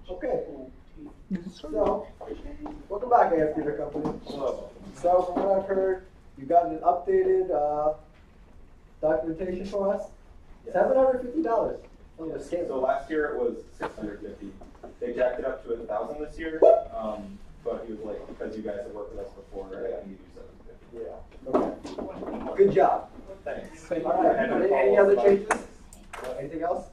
Okay. So, welcome back, AF Theater Company. So, from what I've heard, you got an updated documentation for us. $750. So last year it was $650. They jacked it up to $1,000 this year. But he was like, because you guys have worked with us before, I can give you $750. Yeah. Okay. Good job. Thanks. All right. Any other changes? Anything else?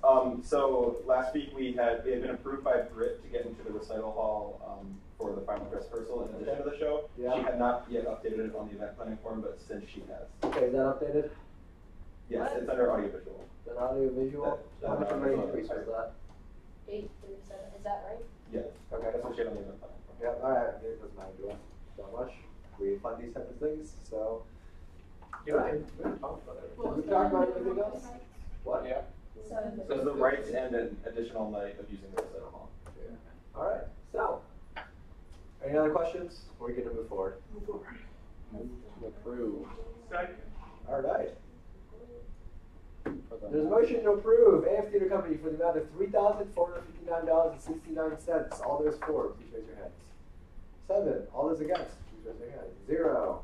So last week we had been approved by Britt to get into the recital hall for the final dress rehearsal in addition to the show. Yeah. She had not yet updated it on the event planning form, but since she has. Okay, is that updated? Yes, it's under audiovisual. An audio-visual? How much of an increase was that? 837, is that right? Yes. Okay. That's what she had on the event planning form. Yep, all right. It doesn't matter to us that much. We fund these type of things, so. Yeah, All right. We talked about anything else? What? Yeah. So the rights and an additional night of using the recital hall. Yeah. All right. So, any other questions? We're going to move forward. Approve. All right. There's a motion to approve AF Theater Company for the amount of $3,459.69. All those for, please raise your hands. 7. All those against, please raise your hands. 0.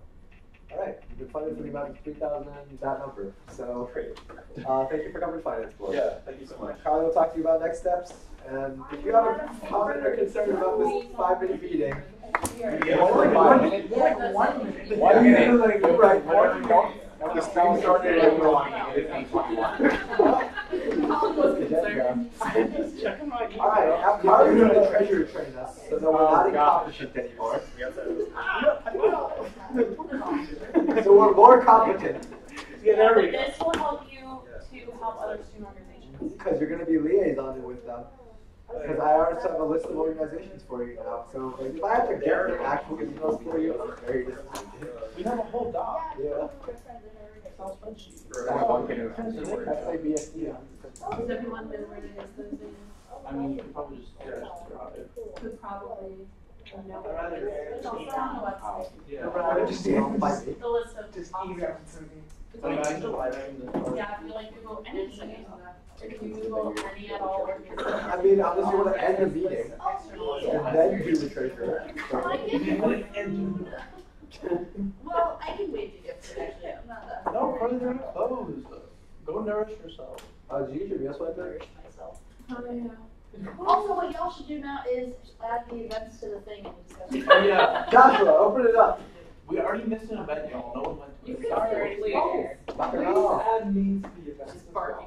All right. You've been funded for the amount of $3,000, that number. So, Great. thank you for coming to Finance Board. Yeah, thank you so much. Carly will talk to you about next steps. And if you have a comment or concern about this 5-minute meeting, Only 5 minutes? Yeah, Like 1 minute. 1 minute. Like, you're right. The stream started at 8:20. It is 8:21. All right, now Carly's going to treasure train us, so that we're not incompetent anymore. So we're more competent. Yeah, there we go. This will help you to help other student organizations. Because you're going to be liaisoning with them. Because I already have a list of organizations for you now. So like, if I have to get the actual emails for you, I'm very disappointed. We have a whole doc. Yeah. Excel spreadsheet. That's IBSD. Does everyone know where it is those days? I mean, you could probably just drop it. Could probably know. I'd rather It's also on the website. Yeah. Just the The list of. Just email it to me. It's Like, on I the just website. like Yeah, if you like Google any, if you Google any at all, I mean, unless you want to end the meeting, and then do the treasure. Well, I can wait to get to it actually. I'm not that. No, probably they're not closed. Go nourish yourself. Did you use your meal swipe there? Myself. Oh, yeah. Also, what y'all should do now is add the events to the thing and discuss it. Oh, yeah. Joshua, open it up. We already missed an event, y'all. No one went to it. Bacchanal. Add me to the event.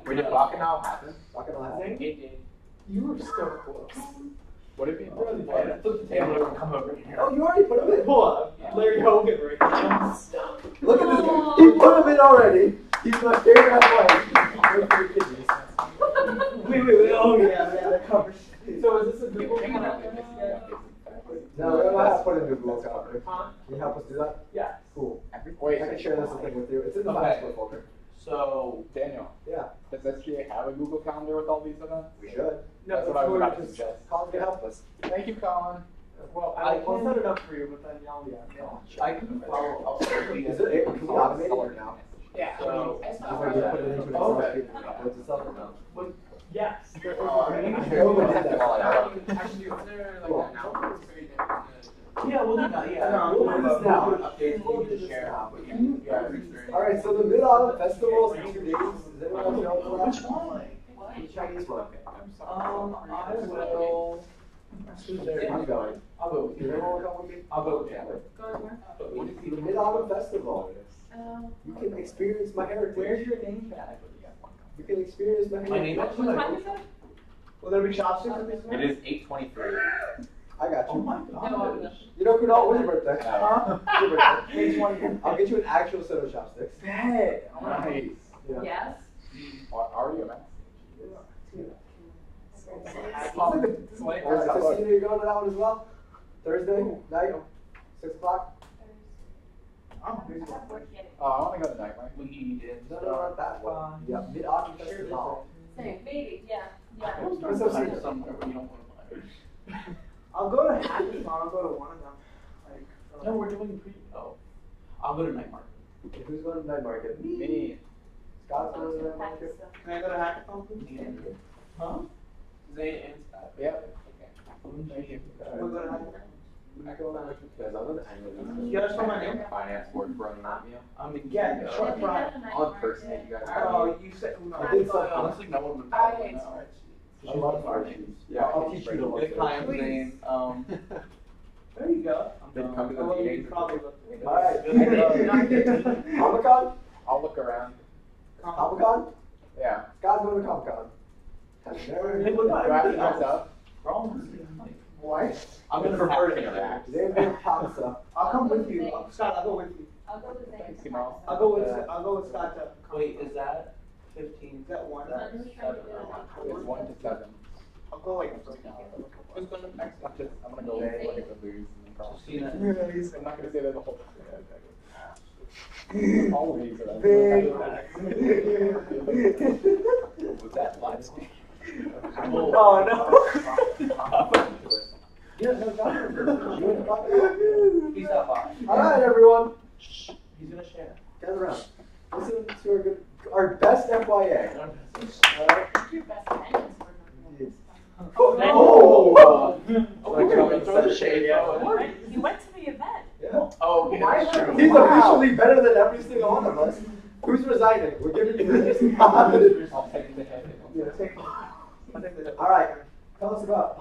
Wait, did Bacchanal happen? Bacchanal happen. It did. You were so close. What did it mean? Really Flip the table and come over here. Oh, you already put him in. Pull up. Larry Hogan right now. Look at this guy. He put him in already. He's my favorite athlete. Great for your kidneys. Wait. Oh, yeah, that covers. So is this a Google Doc? No, we don't know how to put it into Google Calendar. Huh? Can you help us do that? Yeah. Cool. Wait, I can share this thing with you. It's in the Okay. Finance folder. So, Daniel, Yeah, does SGA have a Google Calendar with all these events? we should. That's what I was about to suggest. Colin can help us. Thank you, Colin. Well, I'll set it up for you, but then y'all, yeah. I can follow up with the Is it? Can we automate it or now? Yeah. So, Just like we put it into an Excel sheet and upload to something now. Well, yes. No one did that. yeah, we'll do that. Yeah, We'll do this now. Updates We'll you do can this share. now. But yeah, experience. All right, so the Mid-Autumn Festival is in 2 days. Does anyone else know about Which that? one? The Chinese one. I will. Who's there? I'm going. I'll go with Does you. anyone want to come with me? I'll go with you. Going where? The Mid-Autumn Festival. Um, You can experience my heritage. Where's your name tag? You can experience my heritage. My name what time is it? Will there be chopsticks at this It event? is 8:23. I got Oh you. my No, god. You know, Kunal, when's your birthday? Huh? Your birthday. May 20th. I'll get you an actual set of chopsticks. Bet. Nice. Yeah. Yes. Are you a man? Christina, you going to that one as well? Thursday night, 6 o'clock? I want to go to night life. No, not that one. Yeah, Mid-Autumn Festival. Same, maybe, yeah. What's up, Steve? Somewhere where you don't want to play. I'll go to Hackathon. I'll go to one of them. Like, No, we're doing pre. Oh, I'll go to night market. Okay, who's going to night market? Me. Scott's going to night market? Can I go to Hackathon, please? Me and you. Huh? Zay and Scott. Yep. Okay. We're gonna have. Because I'm on the annual You gotta spell my name. Finance board running that meal. Yeah, short If you fry. got a night I'll market, impersonate you guys. Oh, you said, no. I did something. Honestly, no one would I probably hate know. I love spreadsheets. Yeah, I'll teach you to look Big at client's Please. name. There you go. Then come to the Well, you meeting. probably looked. Alright. I Comic-Con? I'll look around. Comic-Con? Yeah. Scott's going to Comic-Con. Hey, what Do I have to dress about up? Why? I'm gonna prefer to interact. Today's big pizza. I'll come with you. Scott, I'll go with you. I'll go with Vegas. You know. I'll go with Scott to. Wait, is that 15? Is that one? I'm just trying to do it. It's 1 to 7. I'll go like. Who's going to next? I'm gonna go look at the booze and then call. Christina. I'm not gonna say that the whole all of these are Big. Was that live? Oh no. Yeah, no, John. He's not by. Alright, everyone. He's gonna share. Gather around. Listen to our best FYA. Alright? Your best friends were not. Oh! Throw the shade. You went to the event. Yeah. Oh, okay, that's true. He's officially better than every single one of us. Who's resigning? We're giving you this spot. I'll take the head. Alright, tell us about.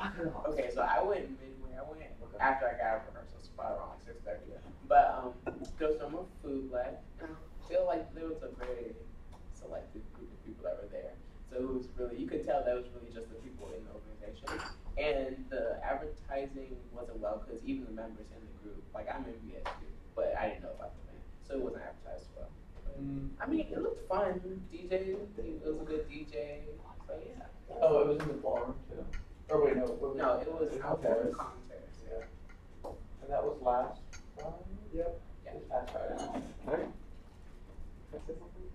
Okay, so I went midway. I went after I got out of rehearsal, so probably around like 6:30. But there was no more food left. And I feel like there was a very selective group of people that were there. So it was really, you could tell that was really just the people in the organization. And the advertising wasn't well because even the members in the group, like I'm in BSU, but I didn't know about the event, so it wasn't advertised well. But, I mean, it looked fun. DJ, it was a good DJ. So yeah. Oh, it was in the ballroom too. Or wait, no. No, it was Cocktails. cocktails. Yeah. And that was last Friday? Yep. This past Friday. Can I say something?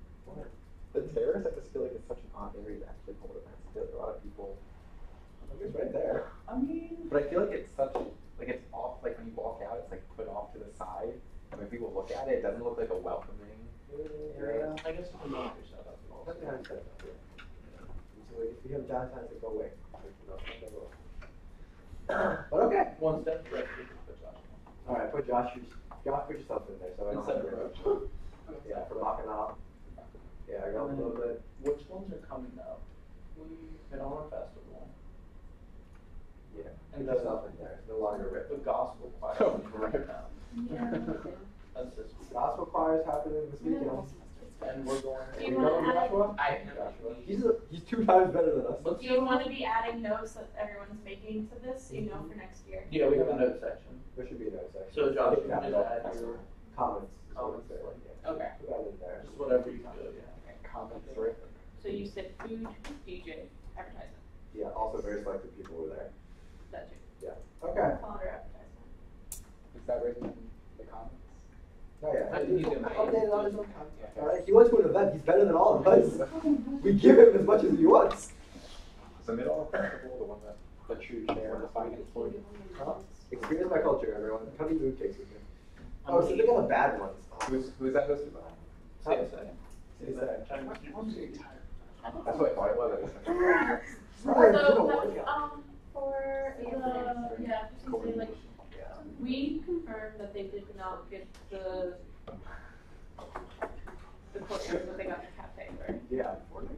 The terrace, I just feel like it's such an odd area to actually hold events. I feel like a lot of people. It's right there. I mean, But I feel like it's such, like it's off, like when you walk out, it's like put off to the side. And when people look at it, it doesn't look like a welcoming area. I guess you can look yourself up. That's the kind of stuff. So like, if you have downtimes, like, go away. Like, you know, don't go away. But okay. One step right, you can put Josh. Alright, put Josh, put yourself in there so I don't Instead have of to. Roach. Yeah, for locking off. Yeah, I got a little bit. Which ones are coming up? We hit on our festival. Yeah, put yourself in there. It's no longer The written. gospel choir. Oh, right. Yeah, me too. That's this week. Gospel choir is happening this weekend. And we're going. Do You you know wanna add- Joshua? I Joshua. He's 2 times better than us. Do you want to be adding notes that everyone's making to this, you know, for next year? Yeah, we have a note section. There should be a note section. So Josh, you Yeah, can just add your comments. comments, there. like, Okay. Put that in there. just whatever you do, yeah. Comments, right? So you said food, DJ, advertisement, Yeah, also very selective people were there. that too. Yeah. Okay. Calendar advertisement. Is that written in the comments? Oh yeah. I didn't use it in my Updated on his own Yeah. content. Alright, he went to an event. He's better than all of us. We give him as much as he wants. Submit all festival, the one that the true chair of the finance board. Experience my culture, everyone. Come eat mooncakes with me. Oh, so they got the bad ones. Who's that hosted by? CSA. That's what I thought it was. Right, So you know that's, what? for the, yeah, just say, like, we confirmed that they did not get the courtyard, but they got the cafe, right? Yeah.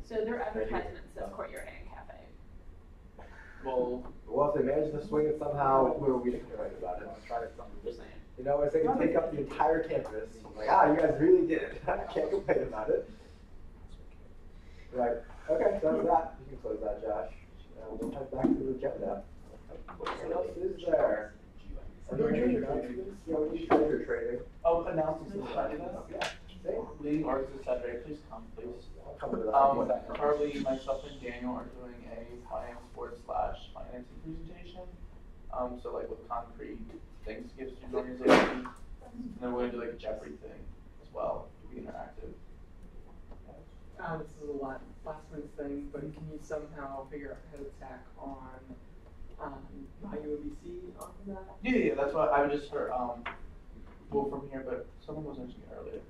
So their advertisement says courtyard and cafe. Well, Well, if they manage to swing it somehow, who are we to complain about it? Try to something. Just saying. You know, if they can take up the entire campus, like, you guys really did it. I can't complain about it. Right. Okay, so that's that. You can close that, Josh. We'll head back to the agenda. What else is there? Are there any announcements? Yeah, we need treasure trading. oh, announcements for Friday. Yeah. Same. Leading artists this Saturday, please come, please. I'll come to that. Carly, myself, and Daniel are doing a finance board / financing presentation. So like with concrete things to give student organization. And then we're gonna do like a Jeopardy thing as well, to be interactive. This is a last minute thing, but can you somehow figure out how to tack on my UMBC onto that? Yeah, that's what I would just heard, well, from here, but someone was mentioning it earlier.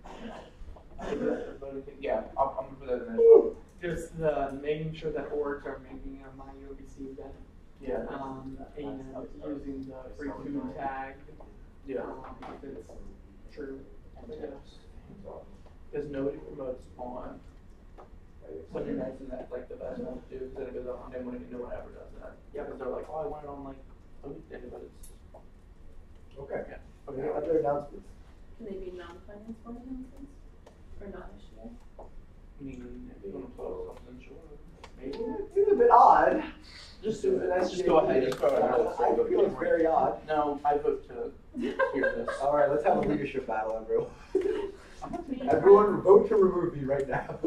Yeah, I'm gonna put that in there as well. Just making sure that orgs are making a my UMBC event. Yeah. And using the free food tag. Yeah. If it's true. Because nobody promotes on Sunday nights, and that's like the best one to do, because then it goes on Monday morning and no one ever does that. Yeah, because they're like, oh, I want it on like a weekday, but it's. Okay. Yeah. Okay, other announcements? Can they be non-finance board announcements? Or not SGA? I mean, if you want to put something, sure. Maybe. It seems a bit odd. Just do it. It's an Just SGA go ahead. meeting. Just go ahead. I feel it's very odd. No, I vote to hear this. All right, let's have a leadership battle, everyone. Everyone vote to remove me right now.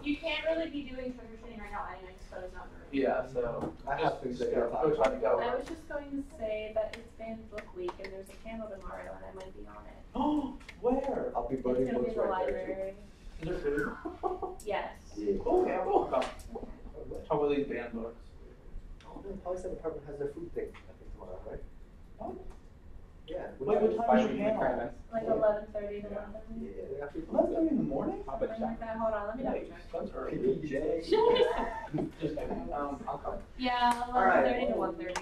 You can't really be doing trick or treating right now anyway, so it's not very. Yeah, so. I have things that go. go Try to go. I was just going to say that it's Fan Book Week and there's a panel tomorrow and I might be on it. Oh, where? I'll be It's voting gonna be books in the right there. library. Is there food? Yes. Yeah. Okay, I'm welcome. How about these band books? The policy department has their food thing, I think, tomorrow, right? What? Yeah. Wait, what time is your panel? Like 11:30 to 1:30. Yeah, they got food. 11:30 in the morning? Something like that. Hold on, let me double check. That's early. PPJ. Just, I'll come. Yeah, All right. 11:30 to 1:30.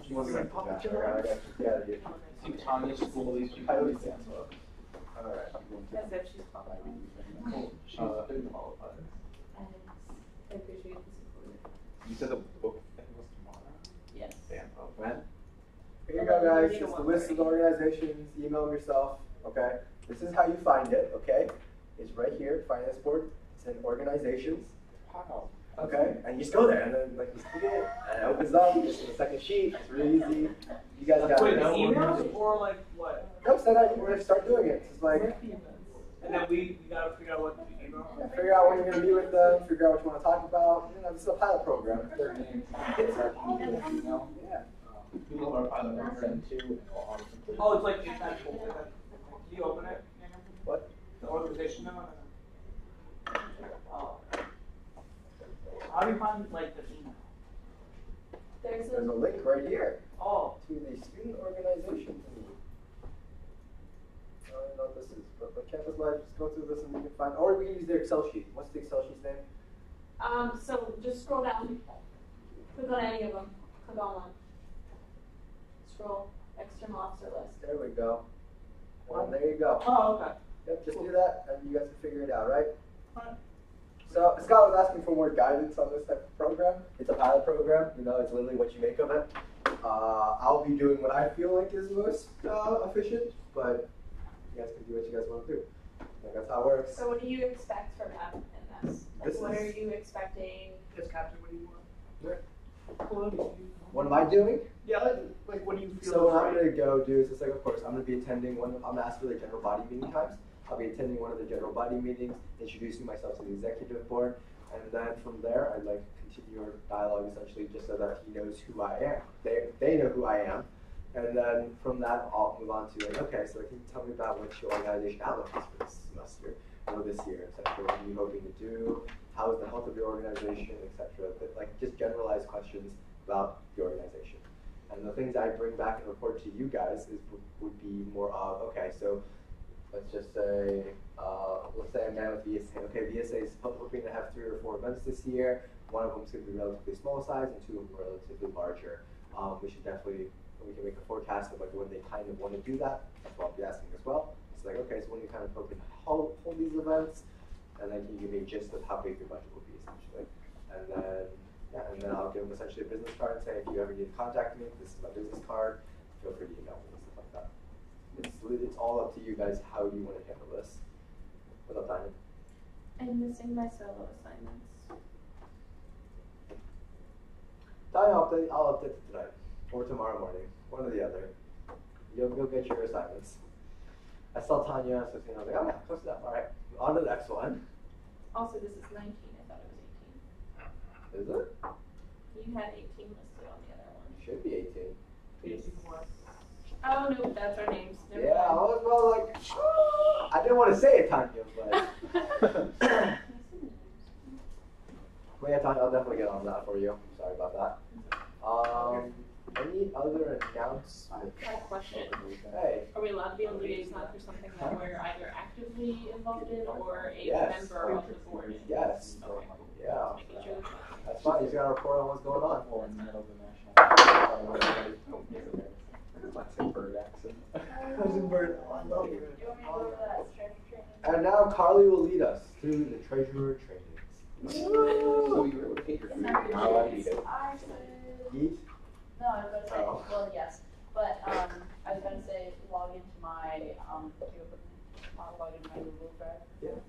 You want to go to Papa John's? I got you. Yeah, dude. See Tanya's school, these people. I always band books. All right. As if she's qualified. She's been qualified. And I appreciate the support. You said the book thing was tomorrow? Yes. Band book. When? Here you go, guys. It's the list of organizations. Email them yourself. Okay. This is how you find it. Okay. It's right here. Finance board. It's in organizations. Wow. Okay. And you just go there, and then like you see it, and it opens up. It's in the second sheet. It's really easy. You guys got Wait, it. no emails or like what? No, so that we're gonna start doing it. It's just like And then we gotta figure out what to email. yeah, figure out when you're gonna meet with them. Figure out what you want to talk about. You know, this is a pilot program. Their names, email. Yeah. We love our pilot I'll program. send two. Oh, it's like it's actual. Can you open it? What? The organization memo. Oh. How do you find like the email? There's There's a a link right here Oh. to the student organization thingy. I don't know what this is, but Campus Live, just go through this and you can find, or we can use their Excel sheet. What's the Excel sheet's name? so just scroll down. Click on any of them. Click on one. Scroll. External officer list. There we go. And there you go. Oh, okay. Yep, just do that and you guys can figure it out, right? Alright. So Scott was asking for more guidance on this type of program. It's a pilot program, you know, it's literally what you make of it. I'll be doing what I feel like is most efficient, but you guys can do what you guys want to do. Like, that's how it works. So what do you expect from them in this? Like, This what is- are you expecting? Just capture what you want. What am I doing? Yeah, like what do you feel? So what is I'm right? gonna go do is just like, of course, I'm gonna be attending one. I'm gonna ask for the general body meeting times. I'll be attending one of the general body meetings, introducing myself to the executive board, and then from there, I'd like to continue our dialogue essentially, just so that he knows who I am. They know who I am, and then from that, I'll move on to like, okay, so can you tell me about what your organization outlook is for this semester or this year, etc. What are you hoping to do? How is the health of your organization, etc. But like just generalized questions about the organization. And the things I bring back and report to you guys would be more of, okay, so let's just say, let's say I'm down with VSA. Okay, VSA is hoping to have 3 or 4 events this year. One of them is going to be relatively small size and 2 of them relatively larger. We should definitely, we can make a forecast of like when they kind of want to do that. That's what I'll be asking as well. It's like, okay, so when you kind of hoping to hold these events, and then can you give me a gist of how big your budget will be essentially. And then, yeah, and then I'll give them essentially a business card and say, if you ever need to contact me, this is my business card, feel free to email me and stuff like that. It's all up to you guys how you want to handle this. What's up, Diamond? I'm missing my solo assignments. Diamond, I'll update it tonight or tomorrow morning, one or the other. You'll get your assignments. I saw Tanya, so I was like, oh yeah, close enough. All right, on to the next one. Also, this is 19. I thought it was 18. Is it? You had 18 listed on the other one. Should be 18. Oh no, that's our names. Never Yeah, I mind. was well like, I didn't want to say it, Tanya, but. But yeah, Tanya, I'll definitely get on that for you. Sorry about that. Any other announcements? I have a question. Hey. Are we allowed to be a liaison for something that we're either actively involved in or a Yes. member of the board is? Yes. Okay. Yeah. Just making sure that- That's fine. You just gotta report on what's going on. Well, in the middle of the national. Classic bird accent. Cousin Bird, oh, I love Do it. you want me to go over that strength training? And now Carly will lead us through the treasurer trainings. So you were able to get your food. You're not allowed to eat it. I should. Eat? No, I was gonna say, Oh. well, yes, but, I was gonna say, log into my, I'll log into my Google Drive. Yeah.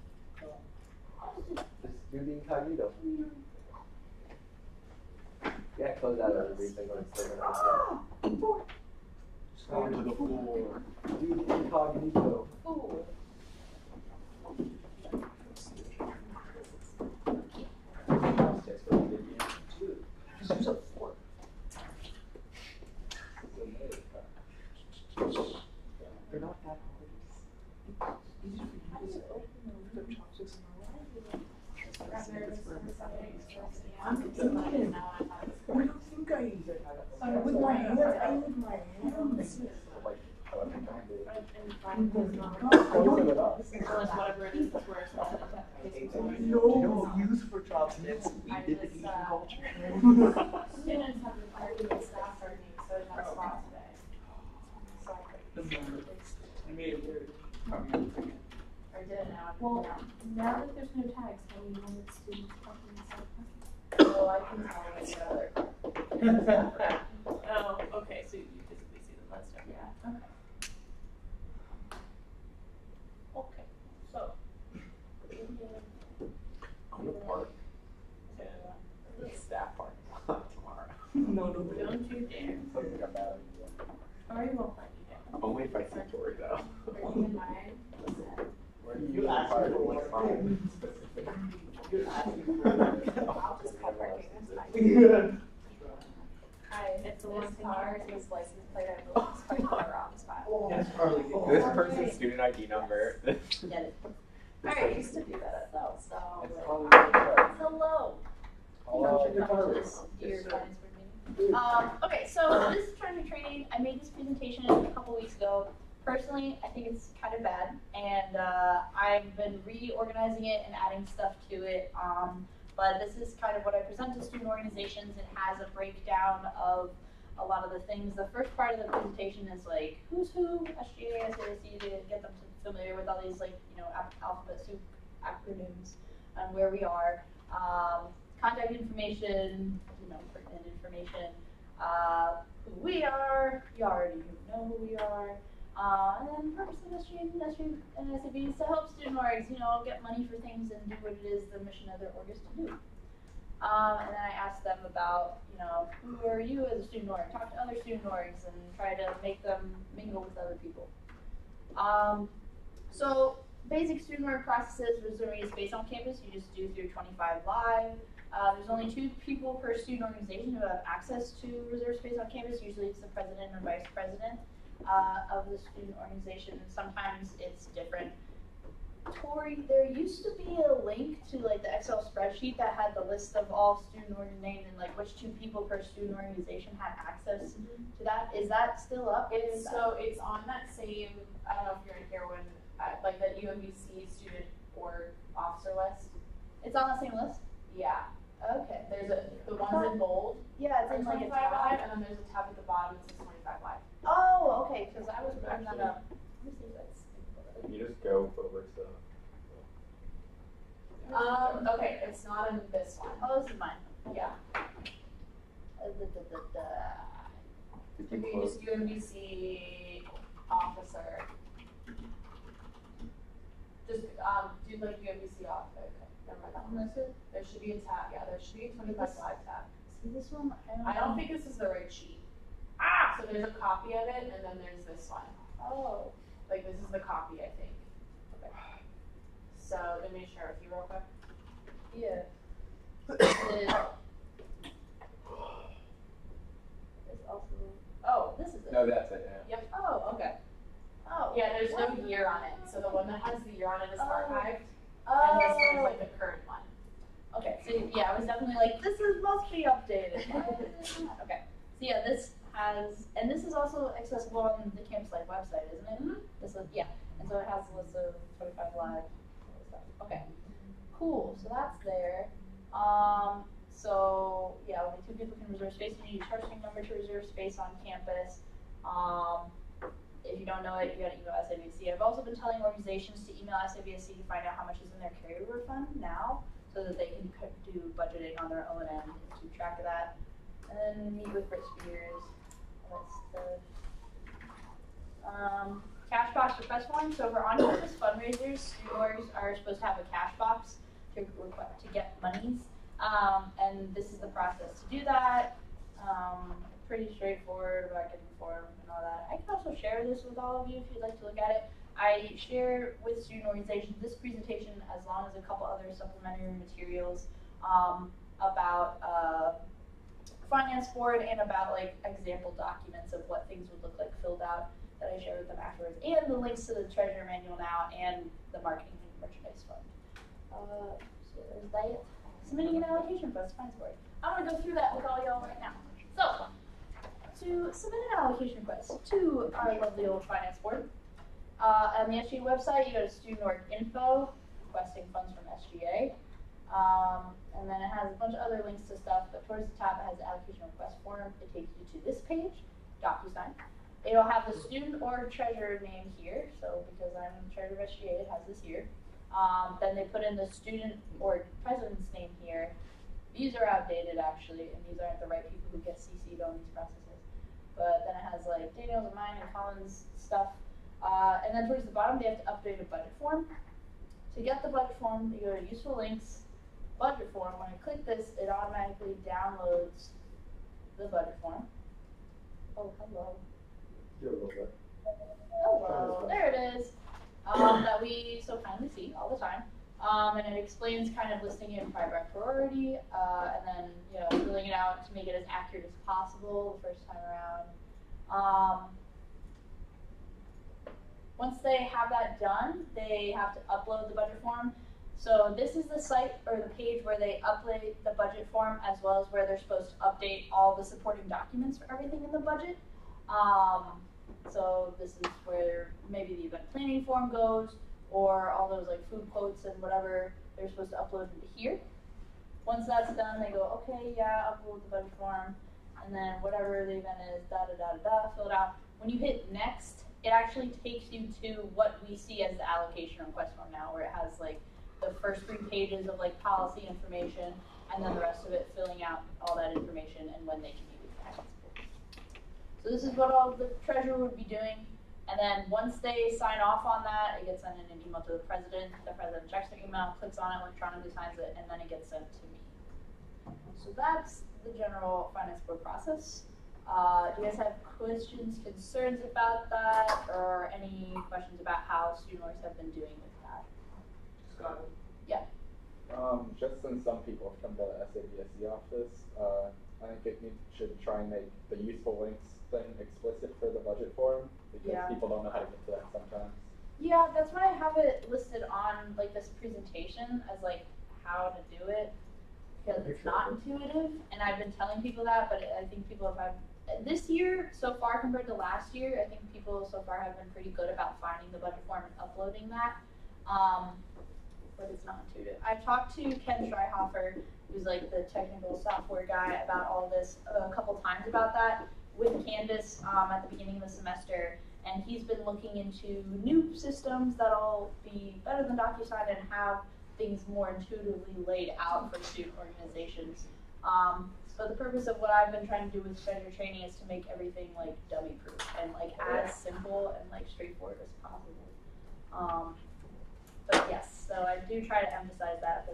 Just do the incognito. Yeah, close out everything when it's still gonna Onto the floor. do the incognito. Ooh. Chopsticks for the video. Just use a fork. They're not that hard. How do you open them? I'm thinking. What do you think I use it? With my hands, I use my hands. Like, I would have found it. Whatever it is, that's where it's not. No use for chopsticks. We did the Asian culture. Students have required to get staff starting, so it's not a spot today. I made it weird. Or did it now? Well, now that there's no tags, how do you know that students fucking stuff? Oh, I can tell when the other. Oh, okay, so you physically see them, that's different. Yeah, okay. Okay, so. I'm gonna park in the staff parking lot tomorrow. No. Don't you dare. Sounds like a bad idea. Or you won't find you there. Only if I see Tori though. Or you in mine. Where You asked me for like one. mine specific. You're asking for I'll just cut parking, that's fine. it. Hi, it's the one car, his license plate, I believe, is parked in the wrong spot. Yes, Carly. This person's student ID number. Get it. Alright, I used to do that at Bell, so. It's probably Hello. Oh, Come to this year's finance board meeting. Okay, so this is treasure training. I made this presentation a couple weeks ago. Personally, I think it's kind of bad, and I've been reorganizing it and adding stuff to it. But this is kind of what I present to student organizations. It has a breakdown of a lot of the things. The first part of the presentation is like who's who, SGA, SAC, to get them familiar with all these like alphabet soup acronyms and where we are. Contact information, pertinent information, who we are, you already know who we are, and then purpose of SGA and SAB is to help student orgs, get money for things and do what it is the mission of their org is to do. And then I asked them about, who are you as a student org? Talk to other student orgs and try to make them mingle with other people. So basic student org processes, reserving a space on campus, you just do through 25 Live. There's only 2 people per student organization who have access to reserved space on campus. Usually it's the president or vice president of the student organization. Sometimes it's different. Tori, there used to be a link to like the Excel spreadsheet that had the list of all student org names and like which 2 people per student organization had access to that. Is that still up? It's on that same, I don't know if you're in here when, like the UMBC student org officer list. It's on that same list? Yeah. Okay. There's the ones in bold. Yeah, it's are in like a 25 tab. live, and then there's a tab at the bottom that says 25 live. Oh, okay, because I was putting that up. Let me see if that's. You just go over to. Okay, it's not in this one. Oh, this is mine. Yeah. Did If you just UMBC officer. Just do like UMBC officer. Okay, never mind that one. That's it? There should be a tab. Yeah, there should be a 25 live tab. See this one? I don't think this is the right sheet. Ah! So there's a copy of it, and then there's this one. Oh. Like this is the copy, I think. Okay. So let me share with you real quick. Yeah. It's also. Oh, this is it. No, that's it. Yeah. Yep. Oh, okay. Oh. Yeah, there's no year on it. So the one that has the year on it is archived, Oh. and this one is like the current one. Okay, so yeah, I was definitely like, this must be updated. Okay, so yeah, this has, and this is also accessible on the Campus Life website, isn't it? Mhm. This is, yeah, and so it has a list of 25 live stuff. Okay, cool. So that's there. So yeah, only 2 people can reserve space. You need a charging number to reserve space on campus. If you don't know it, you gotta email SABSC. I've also been telling organizations to email SABSC to find out how much is in their carryover fund now, so that they can do budgeting on their own end and keep track of that. And then meet with Rich Spears. Cash box request form. So for on-campus fundraisers, student orgs are supposed to have a cash box to get monies. And this is the process to do that. Pretty straightforward about getting the form and all that. I can also share this with all of you if you'd like to look at it. I share with student organizations this presentation as long as a couple other supplementary materials about finance board and about like example documents of what things would look like filled out that I share with them afterwards, and the links to the treasurer manual now and the marketing and merchandise fund. So there's that. Submitting an allocation for the finance board. I'm gonna go through that with all y'all right now. So, to submit an allocation request to our lovely old finance board, on the SGA website, you go to student org info, requesting funds from SGA. And then it has a bunch of other links to stuff, but towards the top it has the allocation request form. It takes you to this page, DocuSign. It'll have the student org treasurer name here, so because I'm the treasurer of SGA, it has this here. Then they put in the student org president's name here. These are outdated actually, and these aren't the right people who get CC'd on these processes. But then it has like Daniel's and mine and Colin's stuff. And then towards the bottom, they have to update a budget form. To get the budget form, you go to useful links, budget form. When I click this, it automatically downloads the budget form. Oh, hello. You're a little bit. Hello, there it is. That we so kindly see all the time. And it explains kind of listing it by priority, and then, you know, filling it out to make it as accurate as possible the first time around. Once they have that done, they have to upload the budget form. So this is the site or the page where they upload the budget form, as well as where they're supposed to update all the supporting documents for everything in the budget. So this is where maybe the event planning form goes, or all those like food quotes and whatever they're supposed to upload into here. Once that's done, they go, okay, yeah, upload the budget form, and then whatever the event is, fill it out. When you hit next, it actually takes you to what we see as the allocation request form now, where it has like the first 3 pages of like policy information, and then the rest of it filling out all that information and when they can use it. So this is what all the treasurer would be doing. And then once they sign off on that, it gets sent in an email to the president. The president checks their email, clicks on it, electronically signs it, and then it gets sent to me. So that's the general finance board process. Do you guys have questions, concerns about that, or any questions about how student orgs have been doing with that? Scott? Yeah. Just since some people have come to the SABSC office, I think it should try and make the useful links thing explicit for the budget form, because people don't know how to get to that sometimes. Yeah, that's why I have it listed on like this presentation as like how to do it, because it's not intuitive, and I've been telling people that, but I think people have had, this year so far compared to last year, I think people so far have been pretty good about finding the budget form and uploading that, but it's not intuitive. I've talked to Ken Schreihofer, who's like the technical software guy, about all this a couple times about that with Candace at the beginning of the semester, and he's been looking into new systems that'll be better than DocuSign and have things more intuitively laid out for student organizations. So the purpose of what I've been trying to do with treasure training is to make everything like dummy proof and like as simple and like straightforward as possible. But yes, so I do try to emphasize that.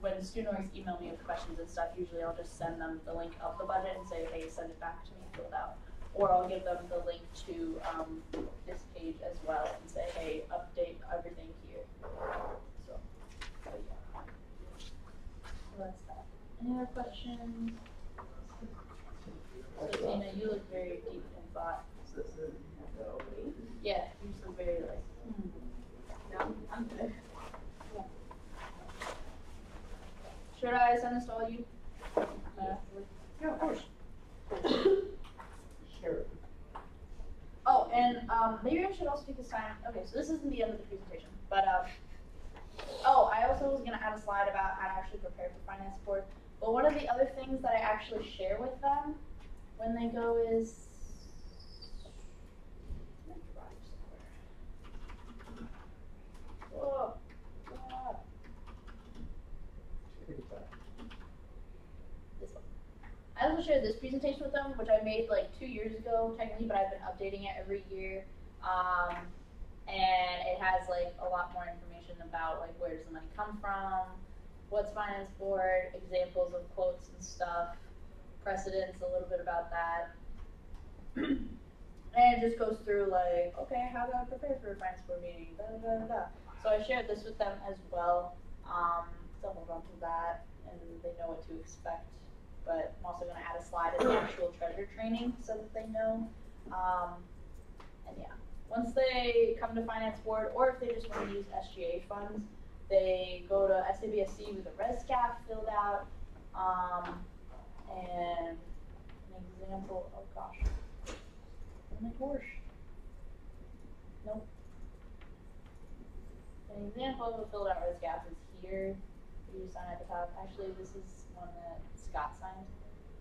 When student orgs email me with questions and stuff, usually I'll just send them the link of the budget and say, hey, send it back to me filled out. Or I'll give them the link to this page as well and say, hey, update everything here. So yeah. So that's that. Any other questions? So Tina, you look very deep in thought. Yeah, you just look very like, No, I'm good. Yeah. Should I send this to all you? Yeah, of course. Sure. Oh, and maybe I should also take this time. Okay, so this isn't the end of the presentation, but oh, I also was gonna add a slide about how to actually prepare for finance board. But one of the other things that I actually share with them when they go is oh, yeah. This one. I also shared this presentation with them, which I made like 2 years ago technically, but I've been updating it every year. And it has like a lot more information about like where does the money come from, what's finance board, examples of quotes and stuff, precedents, a little bit about that. And it just goes through like, okay, how do I prepare for a finance board meeting? Da, da, da, da. So I shared this with them as well. So hold on to that, and they know what to expect. But I'm also going to add a slide in the actual treasure training so that they know. And yeah, once they come to finance board, or if they just want to use SGA funds, they go to SABSC with a ResGap filled out, and an example. Oh gosh, oh my gosh, nope. An example of a filled out ResGap is here. You sign at the top. Actually, this is one that Scott signed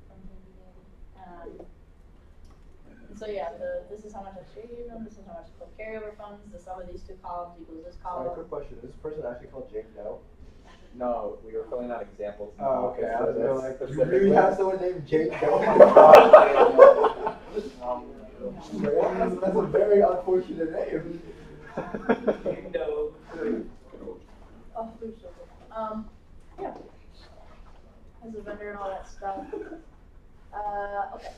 from him. And so yeah, this is how much SGA gave them, this is how much club carryover funds, the sum of these two columns equals this column. Sorry, quick question. Is this person actually called Jake Doe? No, we were filling out examples. Oh, okay. I was This like, you specific really list. have someone named Jake Doe? That's a very unfortunate name. Jake Doe. Oh, they're so good. Yeah. As a vendor and all that stuff. Okay.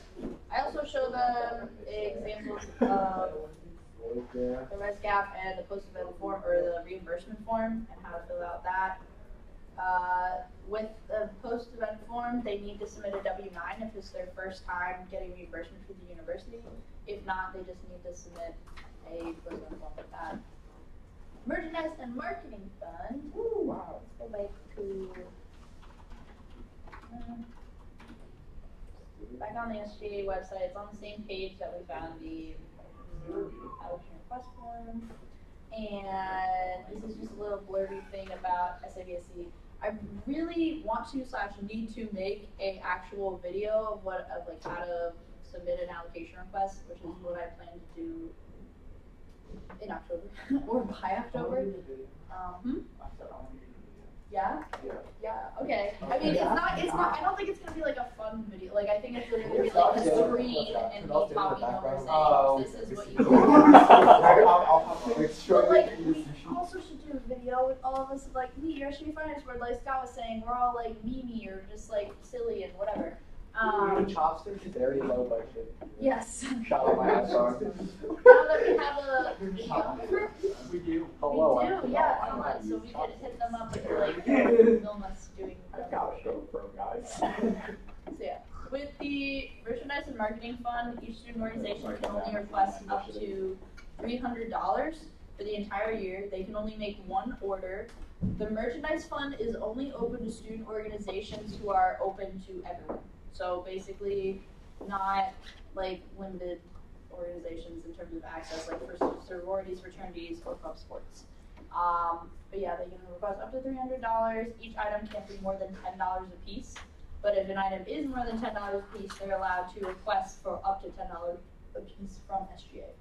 I also show them examples of the ResGap and the post-event form, or the reimbursement form, and how to fill out that. With the post-event form, they need to submit a W-9 if it's their first time getting reimbursement through the university. If not, they just need to submit a post-event form with that. Merchandise and marketing fund. Ooh, wow. Let's go back to back on the SGA website. It's on the same page that we found the allocation request form. And this is just a little blurby thing about SABSC. I really want to / need to make a actual video of like how to submit an allocation request, which is what I plan to do in October or by October. Yeah? Yeah, okay. I mean, it's not, I don't think it's gonna be like a fun video. Like, I think it's gonna be like a screen and me talking over saying, this is what you do. But like, we also should do a video with all of us, like, meet your SGA finance board, like Scott was saying, we're all like meme or just like silly and whatever. Chopsticks is very low budget. Yes. Shot on my ass on. Now that we have a videographer, We do. we do, yeah, film us, so we could hit them up and like film us doing. I've got a GoPro, guys. So yeah, with the merchandise and marketing fund, each student organization can only request up to $300 for the entire year. They can only make one order. The merchandise fund is only open to student organizations who are open to everyone. So basically, not like limited organizations in terms of access, like for sororities, fraternities, or club sports. But yeah, they can request up to $300. Each item can't be more than $10 a piece. But if an item is more than $10 a piece, they're allowed to request for up to $10 a piece from SGA.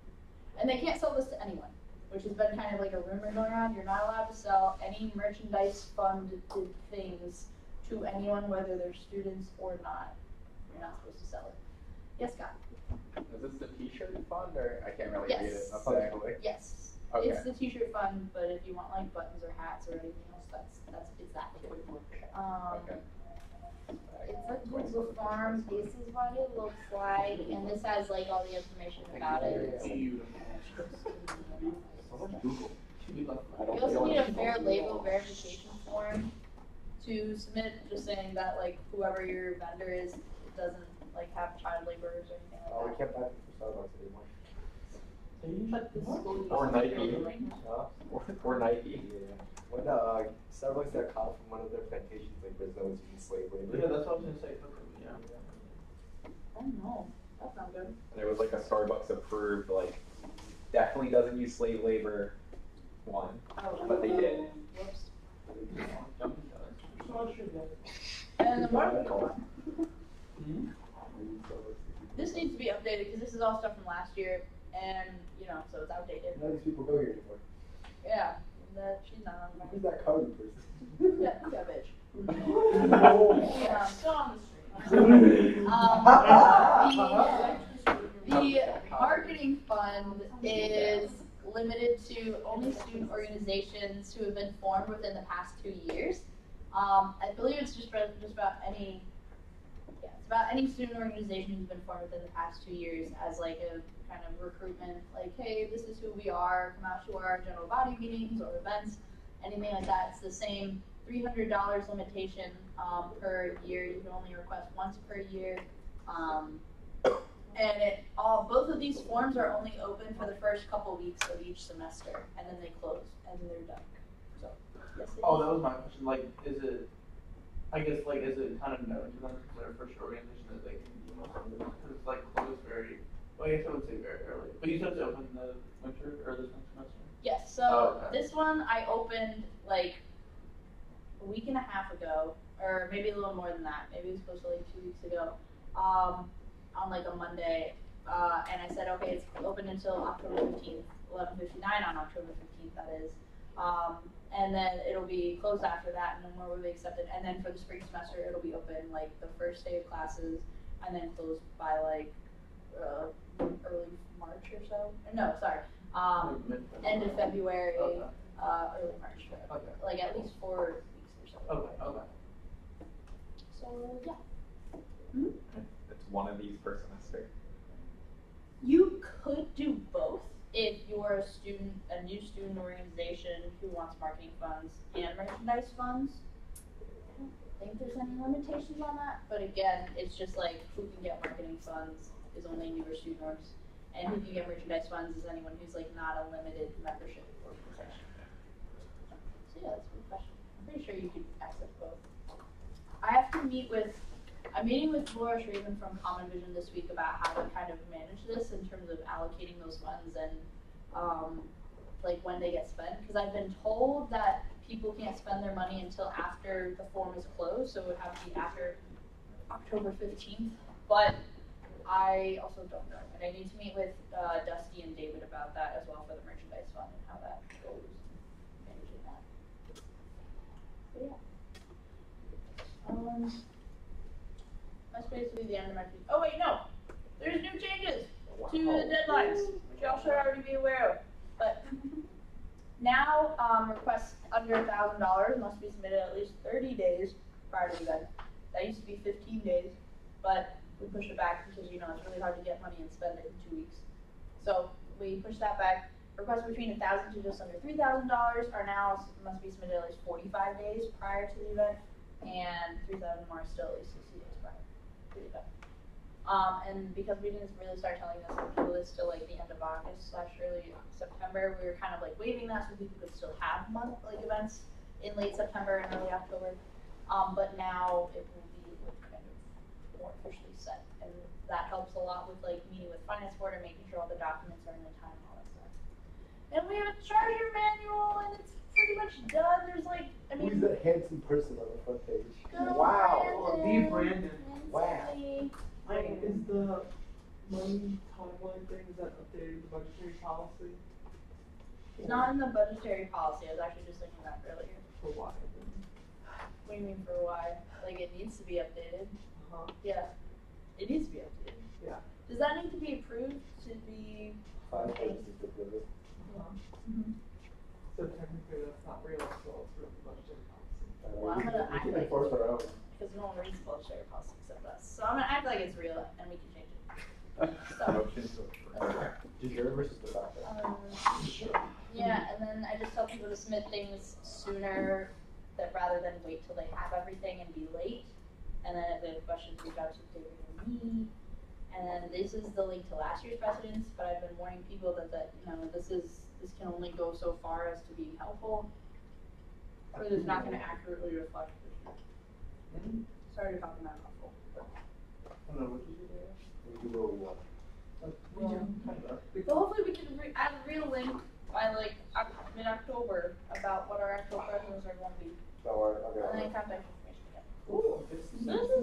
And they can't sell this to anyone, which has been kind of like a rumor going around. You're not allowed to sell any merchandise funded things to anyone, whether they're students or not. You're not supposed to sell it. Yes, Scott? Is this the t-shirt fund, or I can't really read it? Yes. Essentially. Yes. Okay. It's the t-shirt fund, but if you want like buttons or hats or anything else, it's that. Okay. It's a Google form. This is what it looks like, and this has like all the information about it. You also need a fair label verification form to submit, just saying that like whoever your vendor is doesn't like have child laborers or anything like that. Oh, we can't buy them for Starbucks anymore. But the school Or uses Nike. it right now. Or Nike. Yeah. When Starbucks got caught from one of their plantations, like Brazil was using slave labor. Yeah, that's what I was gonna say. Yeah. I don't know. That's not good. And it was like a Starbucks approved, like, definitely doesn't use slave labor one, Oh, but they did. whoops. Jumping guys. And And the marketing one. This needs to be updated because this is all stuff from last year, and so it's outdated. None of these people go here anymore. Yeah, she's not on Who's mine. that Cody person? Yeah, bitch. Yeah, still on the street. The marketing fund is limited to only student organizations who have been formed within the past 2 years. I believe it's just about any. Yeah, it's about any student organization who's been formed within the past 2 years as like a kind of recruitment, like, hey, this is who we are, come out to our general body meetings or events, anything like that. It's the same $300 limitation per year. You can only request once per year. And both of these forms are only open for the first couple weeks of each semester, and then they close, and they're done. So, yes, it Oh, is. that was my question. Like, is it kind of known to them because they're a first organization that they can do most of it? Because it's like closed very, well, I guess I would say very early. But you said it's open in the winter or this next semester? Yes, so Oh, okay. this one I opened like a week and a half ago, or maybe a little more than that. Maybe it was supposed to like 2 weeks ago, on like a Monday. And I said, okay, it's open until October 15th, 11:59 on October 15th, that is. And then it'll be closed after that, and no more will be accepted. And then for the spring semester, it'll be open like the first day of classes, and then closed by like early March or so. No, sorry, end of February, Okay. early March. Okay. Like at least 4 weeks or so. Okay. So yeah. It's one of these per semester. You could do both if you're a new student organization who wants marketing funds and merchandise funds. I don't think there's any limitations on that, but again, it's just like who can get marketing funds is only newer student orgs, and who can get merchandise funds is anyone who's like not a limited membership organization. So yeah, that's a good question. I'm pretty sure you could access both. I'm meeting with Laura Shraven from Common Vision this week about how to kind of manage this in terms of allocating those funds and like when they get spent. Because I've been told that people can't spend their money until after the form is closed, so it would have to be after October 15th. But I also don't know, and I need to meet with Dusty and David about that as well for the merchandise fund and how that goes, managing that. But yeah. That's basically the end of my piece. Oh wait, no! There's new changes to the deadlines, which y'all should already be aware of. But now, requests under $1,000 must be submitted at least 30 days prior to the event. That used to be 15 days, but we pushed it back because it's really hard to get money and spend it in 2 weeks. So we pushed that back. Requests between $1,000 to just under $3,000 are now must be submitted at least 45 days prior to the event, and 3,000 more still at least 60 days prior. And because we didn't really start telling this till like the end of August / early September, we were kind of like waiving that so people could still have events in late September and early October. But now it will be kind of more officially set, and that helps a lot with like meeting with finance board and making sure all the documents are in the time and all that stuff. And we have a charger manual, and it's pretty much done. There's Who's that handsome person on the front page? Wow. Brandon. Wow. Is the money timeline thing, is that updated to the budgetary policy? It's not in the budgetary policy. I was actually just thinking that earlier. For why? What do you mean for why? Like it needs to be updated. Uh-huh. Yeah. It needs to be updated. Yeah. Does that need to be approved to be? Finance purposes to approve it. So technically that's not real, so it's real budgetary policy. Well, I'm gonna act we can like enforce our own. because no one reads the budgetary policy except us. So I'm gonna act like it's real and we can change it. So, Motion to approve. Deserve versus the doctor. yeah, and then I just tell people to submit things sooner that rather than wait till they have everything and be late. And then if they have questions, reach out to David or me. And then this is the link to last year's precedents, but I've been warning people that this can only go so far as to be helpful, or it's not going to accurately reflect this year. Sorry to talk about helpful. I don't know what you do there. We do what we want. So hopefully we can add a real link by like mid-October about what our actual precedents are going to be. Don't worry, I'll get And on then it. contact information again. Cool. So this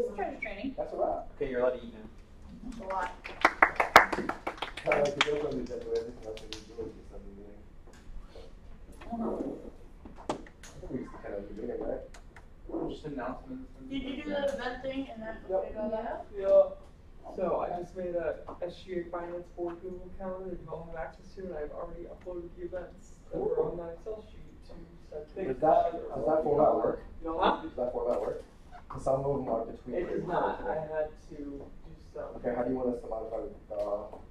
is treasure training. That's a wrap. Okay, you're allowed to eat now. It's a lot. Kind of like the joke on the agenda, everything else we do is just something meeting. I think we used to kind of do it, right? Just announcements. And Did you do the event thing and then Yep. we go that? Yeah. So I just made a SGA Finance Board Google Calendar that you all have access to, and I've already uploaded the events that were on my Excel sheet to set things. Does that format work? Huh? Does that format work? Because some of them are between. It does not. I had to do some. Okay, how do you want us to modify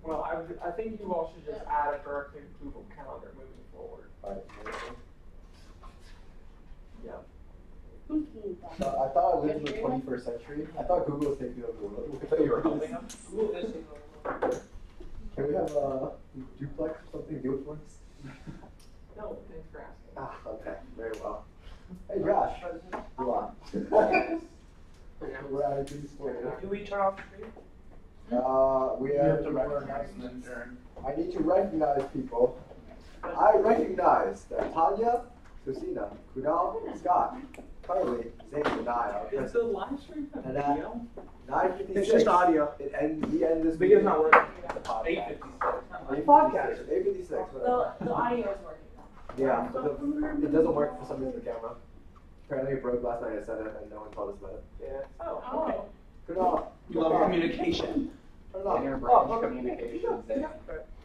Well, I think you all should just add it directly to Google Calendar moving forward. Yeah. I thought I lived in the 21st century. I thought Google was taking over the world. I thought you were helping them. Google is taking over. Can we have duplex or something? Do it for us? No, thanks for asking. Ah, okay, very well. Hey Josh, you on? We're out of these for you. Do we turn off the screen? We you have have to recognize and then turn. I need to recognize people. I recognize that Tanya, Christina, Kunal, Scott, Carly, Zane, and I are Is the present. live stream have And video? 9:56. It's just audio. We end this Video's not working. $8.56. Podcast. 8:56. The audio is working. Yeah, but it doesn't work for some reason, the camera. Apparently it broke last night, I said it, and no one told us about it. Yeah. Oh. Okay. Kunal, You love communication. turn it off. Interbranch communications.